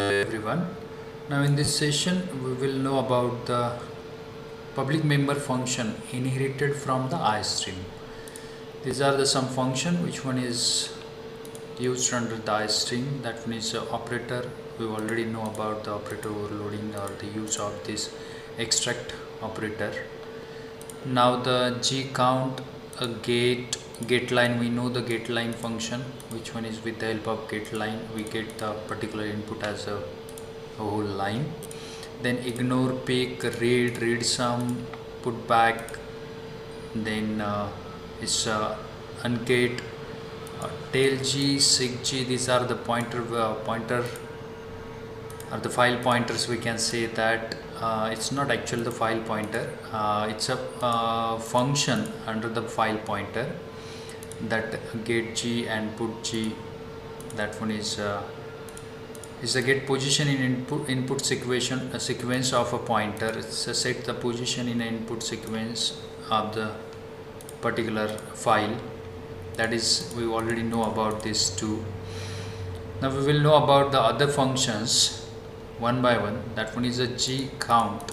everyone. Now in this session we will know about the public member function inherited from the iStream. These are the some function. Which one is used under the iStream? That one is operator. We already know about the operator overloading or the use of this extract operator. Now the gcount, a get line. We know the get line function. Which one is with the help of get line we get the particular input as a whole line. Then ignore, pick, read some, put back. Then it's ungate, tailg, sigg. These are the pointer or the file pointers. We can say that it's not actually the file pointer. It's a function under the file pointer. That get g and put g. That one is a get position in input sequence of a pointer. It's a set the position in input sequence of the particular file. That is, we already know about this too. Now we will know about the other functions one by one. That one is a gcount,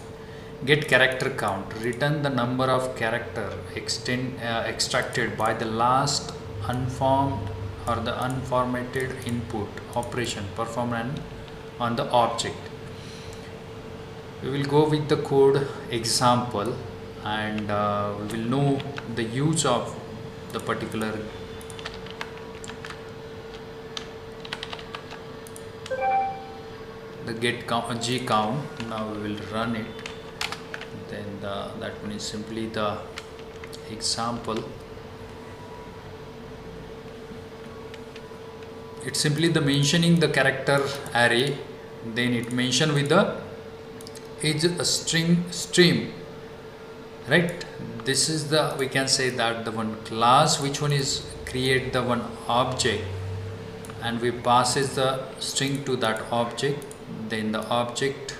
get character count, return the number of character extracted by the last unformed or the unformatted input operation performed on the object. We will go with the code example and we will know the use of the particular the get count, g count. Now we will run it. Then that one is simply the example. It's simply the mentioning the character array. Then it mention with the is a stream, right? This is the, we can say that the one class which one is create the one object and we passes the string to that object. Then the object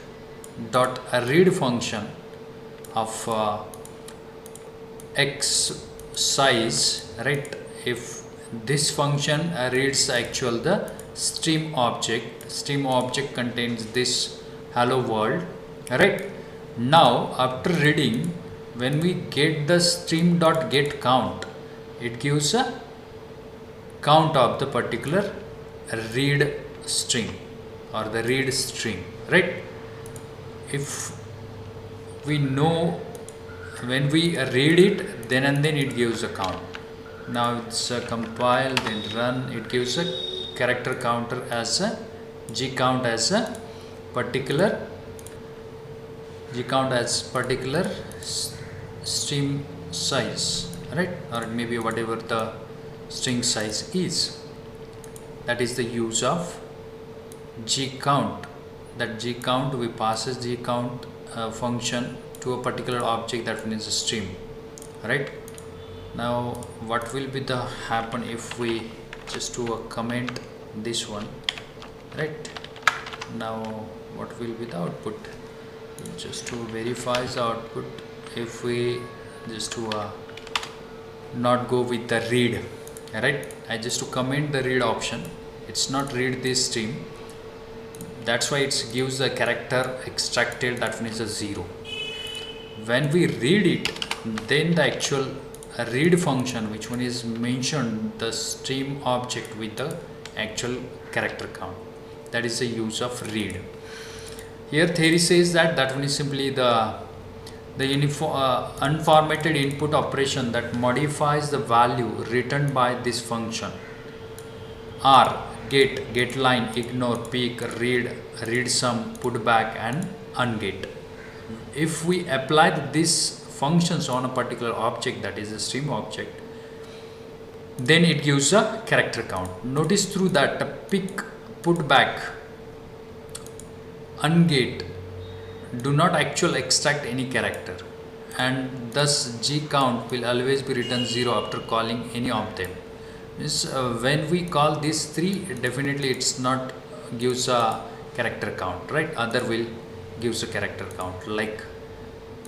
dot a read function of x size, right? If this function reads actual the stream object contains this hello world, right? Now after reading, when we get the stream dot get count, it gives a count of the particular read string or the read string, right? If we know when we read it, then and then it gives a count. Now it's compile, then run. It gives a character counter as a gcount as a particular stream size, right? Or it may be whatever the string size is. That is the use of gcount. That gcount, we passes gcount function to a particular object, that means a stream, right? Now what will be the happen if we just do a comment this one, right? Now what will be the output? Just to verify the output, if we just to not go with the read, right? I just to comment the read option. It's not read this stream. That's why it gives the character extracted, that means a 0. When we read it, then the actual read function, which one is mentioned the stream object with the actual character count. That is the use of read. Here theory says that one is simply the unformatted input operation that modifies the value returned by this function. R, get line, ignore, pick, read some, put back and ungate. If we apply these functions on a particular object, that is a stream object, then it gives a character count. Notice through that pick, put back, ungate do not actually extract any character, and thus gcount will always be written 0 after calling any of them. When we call these three, definitely it's not gives a character count, right? Other will gives a character count. Like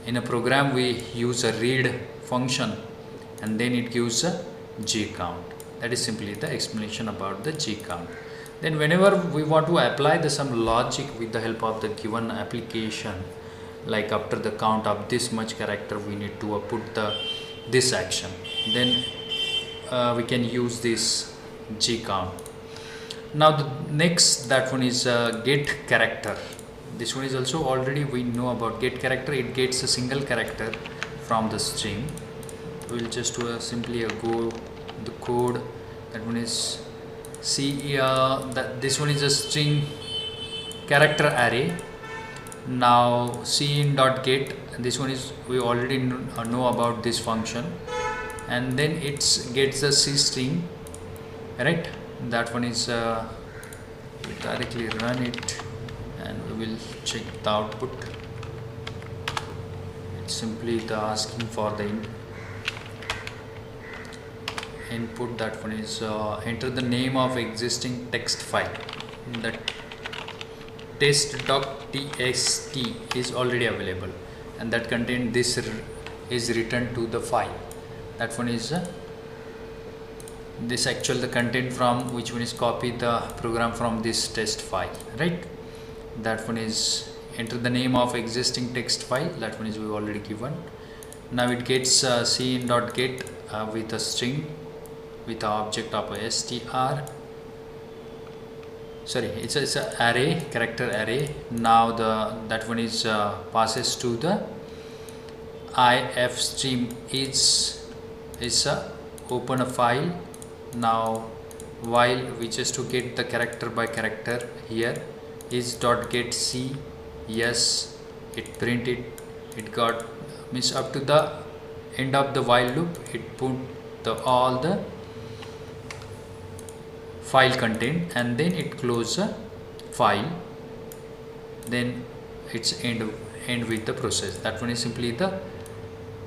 in a program we use a read function and then it gives a gcount. That is simply the explanation about the gcount. Then whenever we want to apply the some logic with the help of the given application, like after the count of this much character we need to put the this action, then we can use this gcount. Now the next, that one is get character. This one is also already we know about get character. It gets a single character from the string. We'll just simply go the code. That one is see that this one is a string character array. Now cin dot get, this one is we already know about this function, and then it gets the c string, right? That one is we directly run it and we will check the output. It's simply the asking for the input. That one is enter the name of existing text file. That test.txt is already available, and that content this is returned to the file. That one is this actual the content from which one is copy the program from this test file, right? That one is enter the name of existing text file. That one is we already given. Now it gets cin.get with a string with the object of a str. Sorry, it's a array, character array. Now that one is passes to the if stream is open a file. Now while we just to get the character by character, here is dot get c, yes, it print it got means up to the end of the while loop, it put all the file content, and then it close the file, then it's end with the process. That one is simply the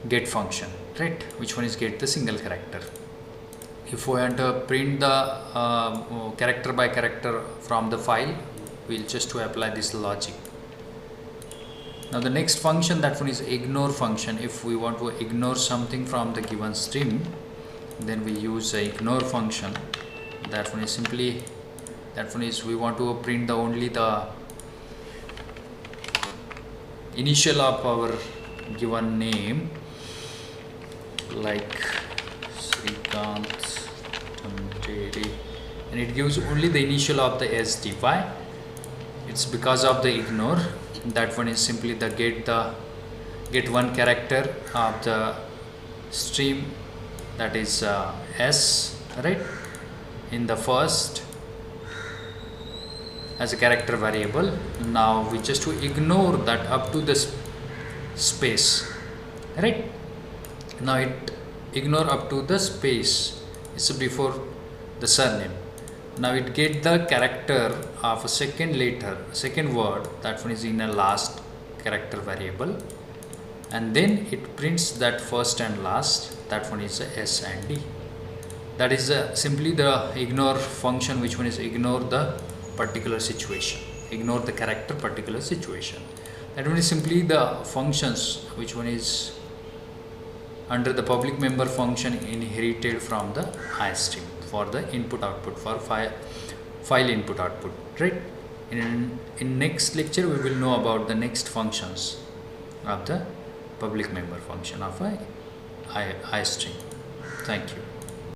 get function, right? Which one is get the single character. If we want to print the character by character from the file, we'll just to apply this logic. Now the next function, that one is ignore function. If we want to ignore something from the given string, then we use a ignore function. That one is simply, that one is we want to print the only the initial of our given name, like Srikanth, and it gives only the initial of the SD. Why? It's because of the ignore. That one is simply the get one character of the stream, that is s, right, in the first as a character variable. Now we just to ignore that up to the space, right? Now it ignore up to the space, it's before the surname. Now it get the character of a second word, that one is in a last character variable, and then it prints that first and last, that one is a s and d. That is simply the ignore function, which one is ignore the particular situation, ignore the character particular situation. That one is simply the functions which one is under the public member function inherited from the iStream for the input output, for file input output, right? In next lecture we will know about the next functions of the public member function of iStream. Thank you.